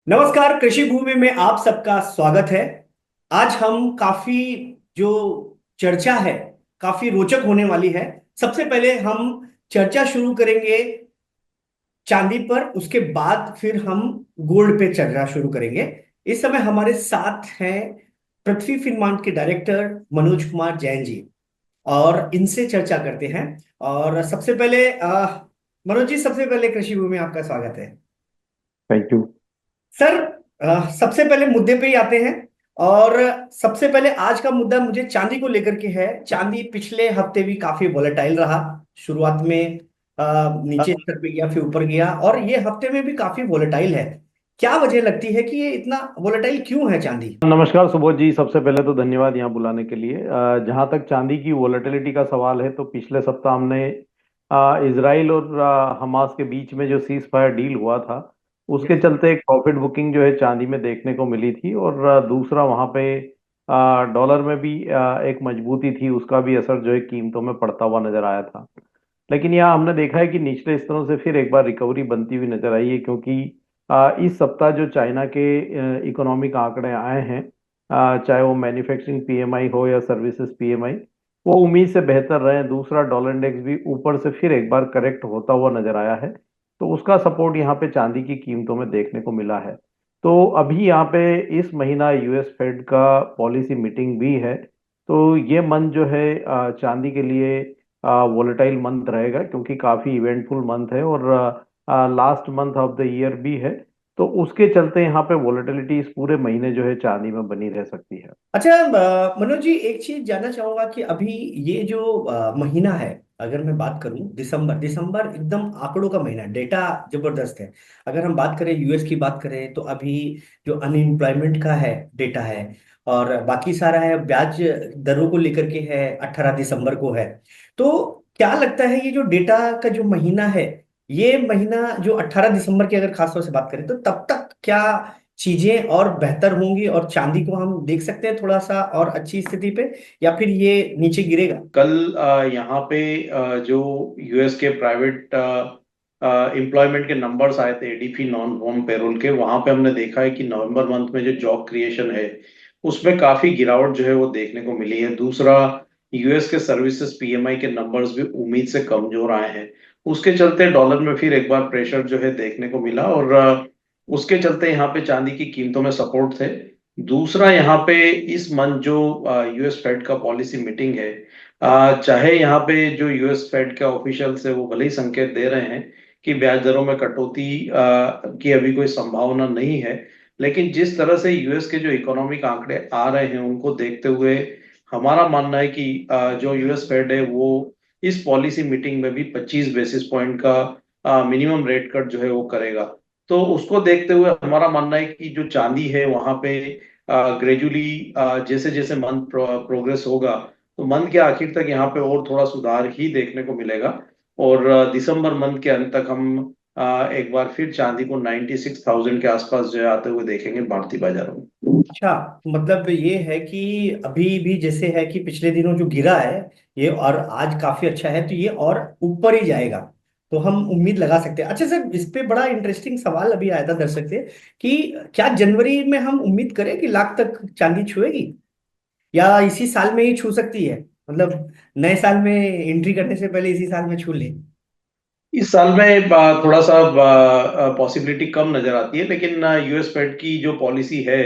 नमस्कार, कृषि भूमि में आप सबका स्वागत है। आज हम काफी जो चर्चा है काफी रोचक होने वाली है। सबसे पहले हम चर्चा शुरू करेंगे चांदी पर, उसके बाद फिर हम गोल्ड पे चर्चा शुरू करेंगे। इस समय हमारे साथ हैं पृथ्वी फिनमार्ट के डायरेक्टर मनोज कुमार जैन जी, और इनसे चर्चा करते हैं। और सबसे पहले मनोज जी, सबसे पहले कृषि भूमि में आपका स्वागत है। Thank you. सर, सबसे पहले मुद्दे पे ही आते हैं। और सबसे पहले आज का मुद्दा मुझे चांदी को लेकर के है। चांदी पिछले हफ्ते भी काफी वोलेटाइल रहा। शुरुआत में नीचे स्तर पे गया, फिर ऊपर गया, और ये हफ्ते में भी काफी वोलेटाइल है। क्या वजह लगती है कि ये इतना वोलेटाइल क्यों है चांदी? नमस्कार सुबोध जी, सबसे पहले तो धन्यवाद यहाँ बुलाने के लिए। जहाँ तक चांदी की वोलेटिलिटी का सवाल है तो पिछले सप्ताह हमने इसराइल और हमास के बीच में जो सीज फायर डील हुआ था उसके चलते एक प्रॉफिट बुकिंग जो है चांदी में देखने को मिली थी। और दूसरा वहाँ पे डॉलर में भी एक मजबूती थी, उसका भी असर जो है कीमतों में पड़ता हुआ नजर आया था। लेकिन यहाँ हमने देखा है कि निचले स्तरों से फिर एक बार रिकवरी बनती हुई नजर आई है, क्योंकि इस सप्ताह जो चाइना के इकोनॉमिक आंकड़े आए हैं, चाहे वो मैन्युफैक्चरिंग पीएमआई हो या सर्विसेज पीएमआई, वो उम्मीद से बेहतर रहे। दूसरा, डॉलर इंडेक्स भी ऊपर से फिर एक बार करेक्ट होता हुआ नजर आया है, तो उसका सपोर्ट यहाँ पे चांदी की कीमतों में देखने को मिला है। तो अभी यहाँ पे इस महीना यूएस फेड का पॉलिसी मीटिंग भी है, तो ये मंथ जो है चांदी के लिए वोलेटाइल मंथ रहेगा, क्योंकि काफी इवेंटफुल मंथ है और last month of the year भी है। तो उसके चलते यहाँ पे वोलेटिलिटी इस पूरे महीने जो है चांदी में बनी रह सकती है। अच्छा, मनोज जी, एक चीज जानना चाहूंगा कि अभी ये जो महीना है, अगर मैं बात करूं, दिसंबर दिसंबर एकदम आंकड़ों का महीना है, डेटा जबरदस्त है। अगर हम बात करें, यूएस की बात करें, तो अभी जो अनएम्प्लॉयमेंट का है डेटा है, और बाकी सारा है ब्याज दरों को लेकर के है, 18 दिसंबर को है। तो क्या लगता है ये जो डेटा का जो महीना है, ये महीना जो 18 दिसंबर की अगर खासतौर से बात करें, तो तब तक क्या चीजें और बेहतर होंगी और चांदी को हम देख सकते हैं थोड़ा सा और अच्छी स्थिति पे, या फिर ये नीचे गिरेगा? कल यहाँ पे जो यूएस के प्राइवेट एम्प्लॉयमेंट के नंबर्स आए थे, एडीपी नॉन फार्म पेरोल के, वहां पे हमने देखा है कि नवंबर मंथ में जो जॉब क्रिएशन है उसमें काफी गिरावट जो है वो देखने को मिली है। दूसरा, यूएस के सर्विसेज पीएमआई के नंबर्स भी उम्मीद से कमजोर आए हैं। उसके चलते डॉलर में फिर एक बार प्रेशर जो है देखने को मिला, और उसके चलते यहाँ पे चांदी की कीमतों में सपोर्ट थे। दूसरा, यहाँ पे इस मंथ जो यूएस फेड का पॉलिसी मीटिंग है, चाहे यहाँ पे जो यूएस फेड के ऑफिशियल्स है वो भले ही संकेत दे रहे हैं कि ब्याज दरों में कटौती की अभी कोई संभावना नहीं है, लेकिन जिस तरह से यूएस के जो इकोनॉमिक आंकड़े आ रहे हैं उनको देखते हुए हमारा मानना है कि जो यूएस फेड है वो इस पॉलिसी मीटिंग में भी 25 बेसिस पॉइंट का मिनिमम रेट कट जो है वो करेगा। तो उसको देखते हुए हमारा मानना है कि जो चांदी है वहां पे ग्रेजुअली जैसे जैसे मंथ प्रोग्रेस होगा, तो मंथ के आखिर तक यहाँ पे और थोड़ा सुधार ही देखने को मिलेगा। और दिसंबर मंथ के अंत तक हम एक बार फिर चांदी को 96,000 के आसपास जो है आते हुए देखेंगे भारतीय बाजारों में। अच्छा, मतलब ये है कि अभी भी जैसे है कि पिछले दिनों जो गिरा है ये, और आज काफी अच्छा है, तो ये और ऊपर ही जाएगा, तो हम उम्मीद लगा सकते हैं। अच्छा सर, इस पे बड़ा इंटरेस्टिंग सवाल अभी आया था दर्शक से कि क्या जनवरी में हम उम्मीद करें कि लाख तक चांदी छुएगी, या इसी साल में ही छू सकती है? मतलब नए साल में एंट्री करने से पहले इसी साल में छू ले? इस साल में थोड़ा सा पॉसिबिलिटी कम नजर आती है, लेकिन यूएस फेड की जो पॉलिसी है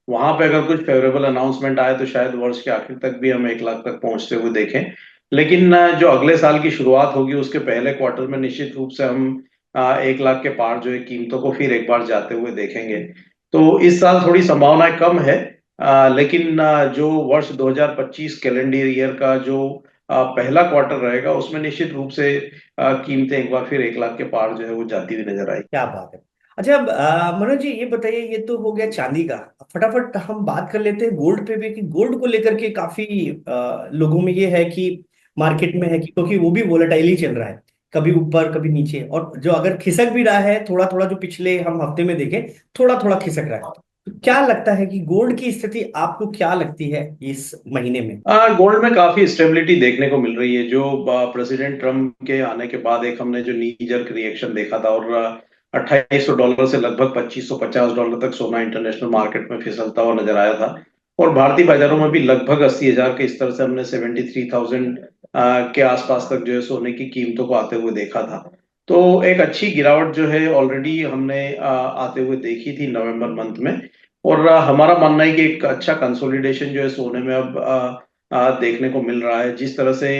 वहां पे अगर कुछ फेवरेबल अनाउंसमेंट आए तो शायद वर्ष के आखिर तक भी हम 1 लाख तक पहुंचते हुए देखें। लेकिन जो अगले साल की शुरुआत होगी उसके पहले क्वार्टर में निश्चित रूप से हम 1 लाख के पार जो है कीमतों को फिर एक बार जाते हुए देखेंगे। तो इस साल थोड़ी संभावनाएं कम है, लेकिन जो वर्ष 2025 कैलेंडर ईयर का जो पहला क्वार्टर रहेगा उसमें निश्चित रूप से कीमतें एक बार फिर 1 लाख के पार जो है वो जाती हुई नजर आई। क्या बात है। अच्छा, अब मनोज जी ये बताइए, ये तो हो गया चांदी का। फटाफट हम बात कर लेते हैं गोल्ड पे भी, कि गोल्ड को लेकर के काफी लोगों में ये है कि मार्केट में है कि, क्योंकि वो भी वोलेटाइल ही चल रहा है, कभी ऊपर कभी नीचे, और जो अगर खिसक भी रहा है थोड़ा थोड़ा, जो पिछले हम हफ्ते में देखें, थोड़ा थोड़ा खिसक रहा है। तो क्या लगता है कि गोल्ड की स्थिति आपको क्या लगती है इस महीने में? गोल्ड में काफी स्टेबिलिटी देखने को मिल रही है। जो प्रेसिडेंट ट्रम्प के आने के बाद एक हमने जो नी जर्क रिएक्शन देखा था, और $2800 से लगभग $2550 तक सोना इंटरनेशनल मार्केट में फिसलता हुआ नजर आया था। और भारतीय बाजारों में भी लगभग 80,000 के स्तर से हमने 73,000 के आसपास तक जो है सोने की कीमतों को आते हुए देखा था। तो एक अच्छी गिरावट जो है ऑलरेडी हमने आते हुए देखी थी नवंबर मंथ में। और हमारा मानना है कि एक अच्छा कंसोलिडेशन जो है सोने में अब देखने को मिल रहा है। जिस तरह से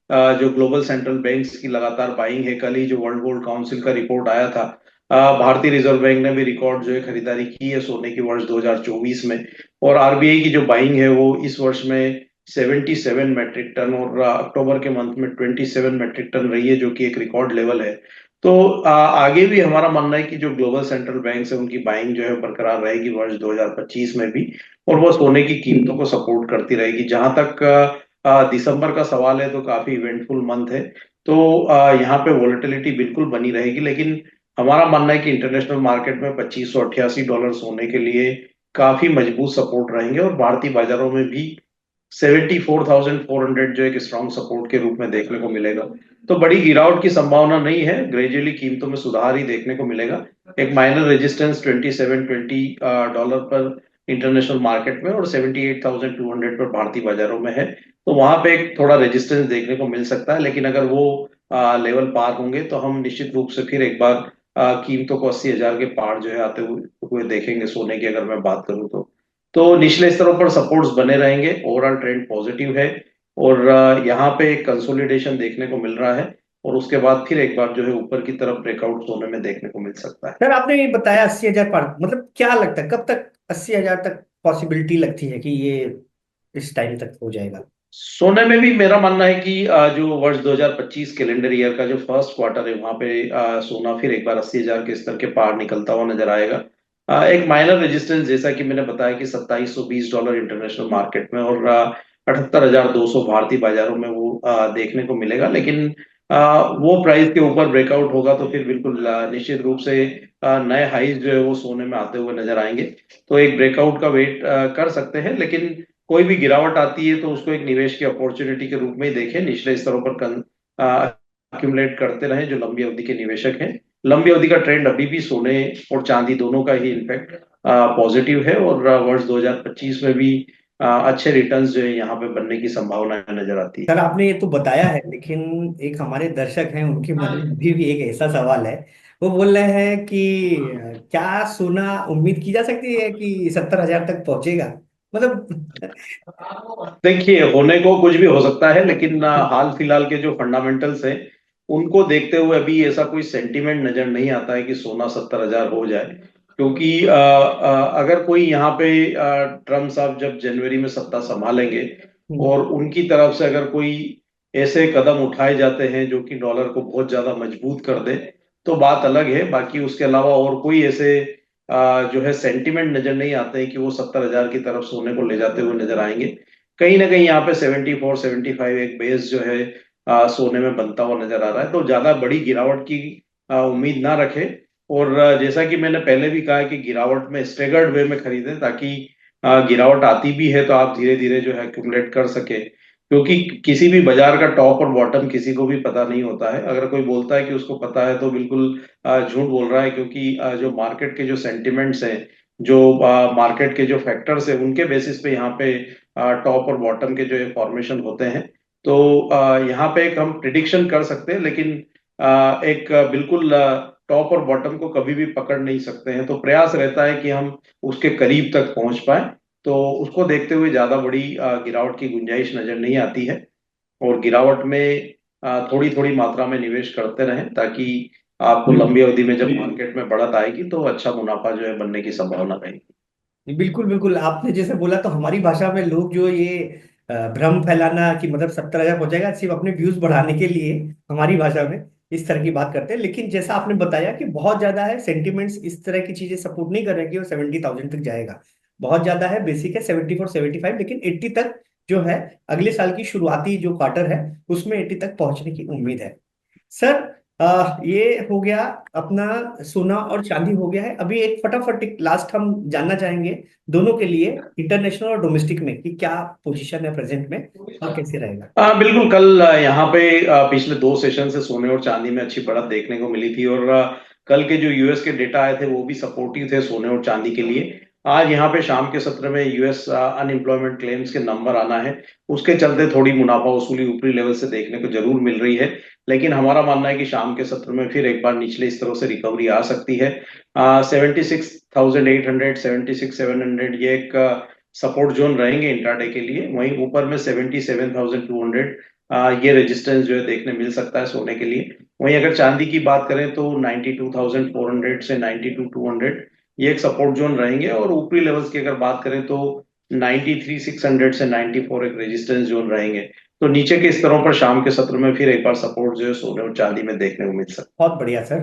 जो ग्लोबल सेंट्रल बैंक्स की लगातार बाइंग है, कल ही जो वर्ल्ड गोल्ड काउंसिल का रिपोर्ट आया था, भारतीय रिजर्व बैंक ने भी रिकॉर्ड जो है खरीदारी की है सोने की वर्ष 2024 में। और आरबीआई की जो बाइंग है वो इस वर्ष में 77 मैट्रिक टन और अक्टूबर के मंथ में 27 मैट्रिक टन रही है, जो कि एक रिकॉर्ड लेवल है। तो आगे भी हमारा मानना है कि जो ग्लोबल सेंट्रल बैंक है उनकी बाइंग जो है बरकरार रहेगी वर्ष 2025 में भी। और वो सोने की कीमतों को सपोर्ट करती रहेगी। जहां तक दिसंबर का सवाल है तो काफी इवेंटफुल मंथ है। तो यहाँ पे वोलेटिलिटी बिल्कुल बनी रहेगी, लेकिन हमारा मानना है कि इंटरनेशनल मार्केट में $2588 सोने के लिए काफी मजबूत सपोर्ट रहेंगे। और भारतीय बाजारों में भी 74,400 जो एक स्ट्रॉन्ग सपोर्ट के रूप में देखने को मिलेगा। तो बड़ी गिरावट की संभावना नहीं है, ग्रेजुअली कीमतों में सुधार ही देखने को मिलेगा। एक माइनर रेजिस्टेंस 2720 डॉलर पर इंटरनेशनल मार्केट में और 78,200 पर भारतीय बाजारों में है। तो वहां पे एक थोड़ा रेजिस्टेंस देखने को मिल सकता है, लेकिन अगर वो लेवल पार होंगे तो हम निश्चित रूप से फिर एक बार कीमतों को 80,000 के पार जो है आते हुए देखेंगे सोने की, अगर मैं बात करूं तो निचले स्तरों पर सपोर्ट्स बने रहेंगे। ओवरऑल ट्रेंड पॉजिटिव है। और यहाँ पे एक कंसोलिडेशन देखने को मिल रहा है। और उसके बाद फिर एक बार जो है ऊपर की तरफ ब्रेकआउट सोने में देखने को मिल सकता है। सर आपने ये बताया 80,000 पार, मतलब क्या लगता है कब तक 80,000 तक पॉसिबिलिटी लगती है कि ये इस टाइम तक हो जाएगा? सोने में भी मेरा मानना है कि जो वर्ष 2025 कैलेंडर ईयर का जो फर्स्ट क्वार्टर है वहां पे सोना फिर एक बार 80,000 के स्तर के पार निकलता हुआ नजर आएगा। एक माइनर रेजिस्टेंस जैसा कि मैंने बताया कि $2720 इंटरनेशनल मार्केट में और 78,200 भारतीय बाजारों में वो देखने को मिलेगा। लेकिन वो प्राइस के ऊपर ब्रेकआउट होगा तो फिर बिल्कुल निश्चित रूप से नए हाईज जो है वो सोने में आते हुए नजर आएंगे। तो एक ब्रेकआउट का वेट कर सकते हैं, लेकिन कोई भी गिरावट आती है तो उसको एक निवेश की अपॉर्चुनिटी के रूप में ही देखें। निचले स्तरों पर अक्यूमुलेट करते रहें जो लंबी अवधि के निवेशक हैं। लंबी अवधि का ट्रेंड अभी भी सोने और चांदी दोनों का ही इनफैक्ट पॉजिटिव है। और वर्ष 2025 में भी अच्छे रिटर्न्स जो है यहाँ पे बनने की संभावना नजर आती है। सर आपने ये तो बताया है, लेकिन एक हमारे दर्शक हैं, उनके मन में अभी भी एक ऐसा सवाल है। वो बोल रहे हैं कि क्या सोना उम्मीद की जा सकती है कि 70,000 तक पहुंचेगा, मतलब? देखिए, होने को कुछ भी हो सकता है, लेकिन हाल फिलहाल के जो फंडामेंटल्स हैं उनको देखते हुए अभी ऐसा कोई सेंटीमेंट नजर नहीं आता है कि सोना 70,000 हो जाए। क्योंकि अगर कोई यहाँ पे ट्रम्प साहब जब जनवरी में सत्ता संभालेंगे हम्म। और उनकी तरफ से अगर कोई ऐसे कदम उठाए जाते हैं जो कि डॉलर को बहुत ज्यादा मजबूत कर दे तो बात अलग है। बाकी उसके अलावा और कोई ऐसे जो है सेंटीमेंट नजर नहीं आते हैं कि वो 70,000 की तरफ सोने को ले जाते हुए नजर आएंगे। कहीं ना कहीं यहाँ पे 74-75 एक बेस जो है सोने में बनता हुआ नजर आ रहा है। तो ज्यादा बड़ी गिरावट की उम्मीद ना रखे। और जैसा कि मैंने पहले भी कहा है कि गिरावट में स्टेगर्ड वे में खरीदें, ताकि गिरावट आती भी है तो आप धीरे धीरे जो है एक्यूमुलेट कर सके। क्योंकि किसी भी बाजार का टॉप और बॉटम किसी को भी पता नहीं होता है। अगर कोई बोलता है कि उसको पता है तो बिल्कुल झूठ बोल रहा है। क्योंकि जो मार्केट के जो सेंटिमेंट्स हैं, जो मार्केट के जो फैक्टर्स हैं, उनके बेसिस पे यहाँ पे टॉप और बॉटम के जो है फॉर्मेशन होते हैं। तो यहाँ पे एक हम प्रिडिक्शन कर सकते हैं, लेकिन एक बिल्कुल टॉप और बॉटम को कभी भी पकड़ नहीं सकते हैं। तो प्रयास रहता है कि हम उसके करीब तक पहुंच पाए। तो उसको देखते हुए ज्यादा बड़ी गिरावट की गुंजाइश नजर नहीं आती है। और गिरावट में थोड़ी थोड़ी मात्रा में निवेश करते रहें, ताकि आपको लंबी अवधि में जब मार्केट में बढ़त आएगी तो अच्छा मुनाफा जो है बनने की संभावना रहेगी। बिल्कुल बिल्कुल, आपने जैसे बोला तो हमारी भाषा में लोग जो ये भ्रम फैलाना कि मतलब 70,000 हो जाएगा सिर्फ अपने व्यूज बढ़ाने के लिए, हमारी भाषा में इस तरह की बात करते हैं। लेकिन जैसा आपने बताया कि बहुत ज्यादा है, सेंटिमेंट्स इस तरह की चीजें सपोर्ट नहीं कर रहे हैं कि वो 70,000 तक जाएगा। बहुत ज्यादा है, बेसिक है 74-75, लेकिन 80 तक जो है अगले साल की शुरुआती जो क्वार्टर है उसमें 80 तक पहुंचने की उम्मीद है। सर ये हो गया अपना, सोना और चांदी हो गया है। अभी एक फटाफट एक लास्ट हम जानना चाहेंगे दोनों के लिए, इंटरनेशनल और डोमेस्टिक में, कि क्या पोजीशन है प्रेजेंट में और कैसे रहेगा। बिल्कुल। कल यहाँ पे पिछले 2 सेशन से सोने और चांदी में अच्छी बढ़त देखने को मिली थी। और कल के जो यूएस के डेटा आए थे वो भी सपोर्टिव थे सोने और चांदी के लिए। आज यहाँ पे शाम के सत्र में यूएस अनएम्प्लॉयमेंट क्लेम्स के नंबर आना है, उसके चलते थोड़ी मुनाफा वसूली ऊपरी लेवल से देखने को जरूर मिल रही है। लेकिन हमारा मानना है कि शाम के सत्र में फिर एक बार निचले स्तरों से रिकवरी आ सकती है। 76,800, 76,700 ये एक सपोर्ट जोन रहेंगे इंट्राडे के लिए। वहीं ऊपर में 77,200 ये रेजिस्टेंस जो है देखने मिल सकता है सोने के लिए। वहीं अगर चांदी की बात करें तो 92,400 से 92,200 ये एक सपोर्ट जोन रहेंगे। और ऊपरी लेवल्स की अगर बात करें तो 93,600 से 94 एक रेजिस्टेंस जोन रहेंगे। तो नीचे के स्तरों पर शाम के सत्र में फिर एक बार सपोर्ट जो है सोने और चांदी में देखने को मिल सकता बहुत बढ़िया सर।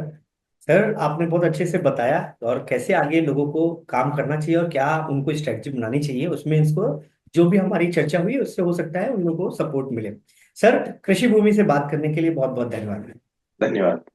सर आपने बहुत अच्छे से बताया और कैसे आगे लोगों को काम करना चाहिए और क्या उनको स्ट्रेटजी बनानी चाहिए, उसमें इसको जो भी हमारी चर्चा हुई उससे हो सकता है उन लोगों को सपोर्ट मिले। सर कृषि भूमि से बात करने के लिए बहुत बहुत धन्यवाद। है। धन्यवाद।